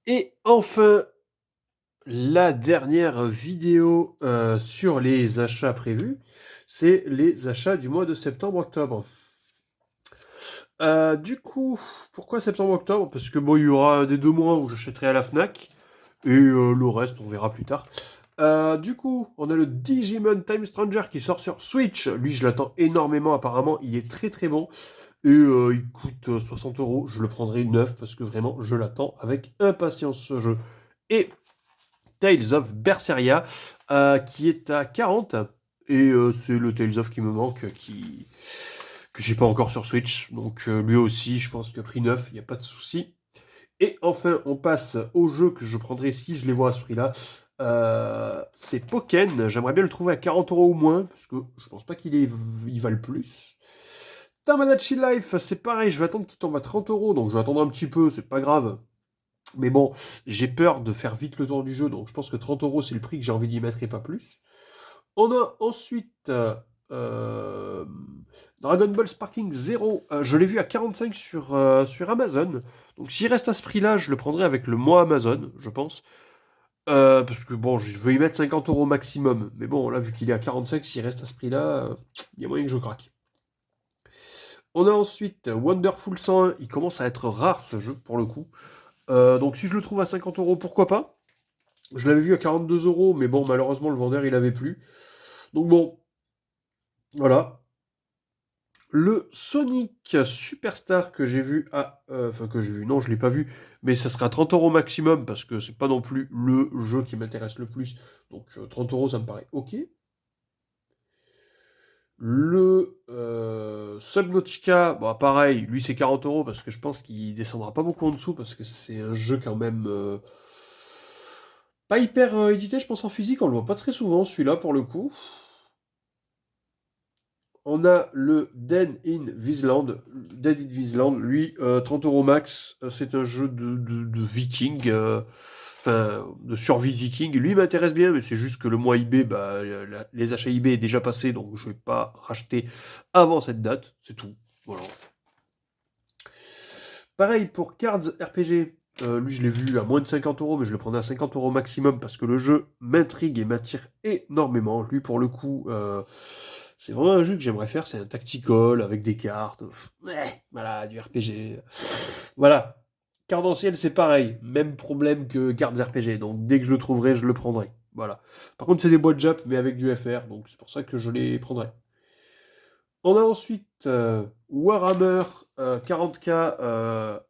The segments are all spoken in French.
Et enfin, la dernière vidéo sur les achats prévus, c'est les achats du mois de septembre-octobre. Du coup, pourquoi septembre-octobre? Parce que bon, il y aura des 2 mois où j'achèterai à la Fnac, et le reste, on verra plus tard. Du coup, on a le Digimon Time Stranger qui sort sur Switch. Lui, je l'attends énormément, apparemment, il est très très bon. Et il coûte 60 €. Je le prendrai neuf parce que vraiment, je l'attends avec impatience ce jeu. Et Tales of Berseria, qui est à 40. Et c'est le Tales of qui me manque, que j'ai pas encore sur Switch. Donc lui aussi, je pense que prix neuf, il n'y a pas de souci. Et enfin, on passe au jeu que je prendrai si je les vois à ce prix-là. C'est Pokken. J'aimerais bien le trouver à 40 € ou moins, parce que je pense pas il va le plus. Tamagotchi Life, c'est pareil, je vais attendre qu'il tombe à 30 €, donc je vais attendre un petit peu, c'est pas grave. Mais bon, j'ai peur de faire vite le tour du jeu, donc je pense que 30 € c'est le prix que j'ai envie d'y mettre et pas plus. On a ensuite euh, Dragon Ball Sparking Zero. Je l'ai vu à 45 sur Amazon. Donc s'il reste à ce prix-là, je le prendrai avec le mois Amazon, je pense. Parce que bon, je veux y mettre 50 € maximum. Mais bon, là, vu qu'il est à 45, s'il reste à ce prix-là, il y a moyen que je craque. On a ensuite Wonderful 101. Il commence à être rare ce jeu, pour le coup. Donc si je le trouve à 50 €, pourquoi pas? Je l'avais vu à 42 €, mais bon, malheureusement, le vendeur, il avait plus. Donc bon, voilà. Le Sonic Superstar que j'ai vu enfin que j'ai vu, non je l'ai pas vu, mais ça sera 30 € maximum parce que c'est pas non plus le jeu qui m'intéresse le plus. Donc 30 € ça me paraît ok. Le Subnautica, bon pareil, lui c'est 40 € parce que je pense qu'il descendra pas beaucoup en dessous parce que c'est un jeu quand même pas hyper édité, je pense en physique, on le voit pas très souvent celui-là pour le coup. On a le Dead in Visland, lui, 30 € max. C'est un jeu de viking, enfin, de survie viking. Lui, il m'intéresse bien, mais c'est juste que le mois eBay, bah, les achats eBay est déjà passé, donc je vais pas racheter avant cette date, c'est tout. Voilà. Pareil pour Cards RPG. Lui, je l'ai vu à moins de 50 €, mais je le prenais à 50 € maximum parce que le jeu m'intrigue et m'attire énormément. Lui, pour le coup, c'est vraiment un jeu que j'aimerais faire. C'est un tactical avec des cartes. Ouais, voilà, du RPG. Voilà. Cardanciel, c'est pareil. Même problème que Cards RPG. Donc, dès que je le trouverai, je le prendrai. Voilà. Par contre, c'est des boîtes Jap, mais avec du FR. Donc, c'est pour ça que je les prendrai. On a ensuite Warhammer 40K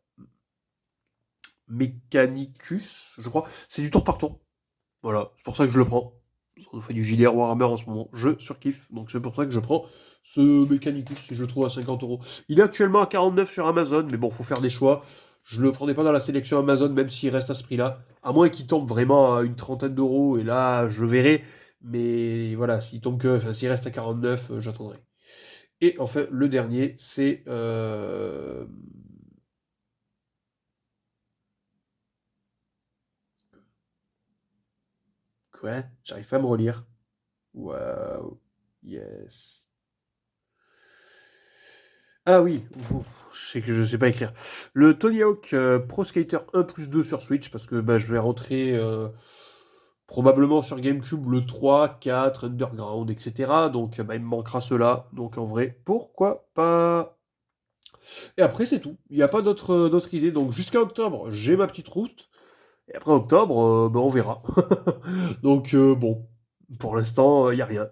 Mechanicus, je crois. C'est du tour par tour. Voilà, c'est pour ça que je le prends. On fait du JDR Warhammer en ce moment. Je surkiffe. Donc c'est pour ça que je prends ce Mechanicus si je le trouve à 50 €. Il est actuellement à 49 sur Amazon, mais bon, faut faire des choix. Je le prenais pas dans la sélection Amazon, même s'il reste à ce prix-là. À moins qu'il tombe vraiment à une trentaine d'euros, et là, je verrai. Mais voilà, s'il tombe que, enfin, s'il reste à 49, j'attendrai. Et enfin, le dernier, c'est quoi? J'arrive pas à me relire. Waouh. Yes. Ah oui, ouf, je sais que je sais pas écrire. Le Tony Hawk Pro Skater 1+2 sur Switch, parce que bah, je vais rentrer probablement sur GameCube le 3, 4, Underground, etc. Donc bah, il me manquera cela. Donc en vrai, pourquoi pas? Et après, c'est tout. Il n'y a pas d'autres idées. Donc jusqu'à octobre, j'ai ma petite rouste. Et après octobre, bah, on verra. Donc bon, pour l'instant, il n'y a rien.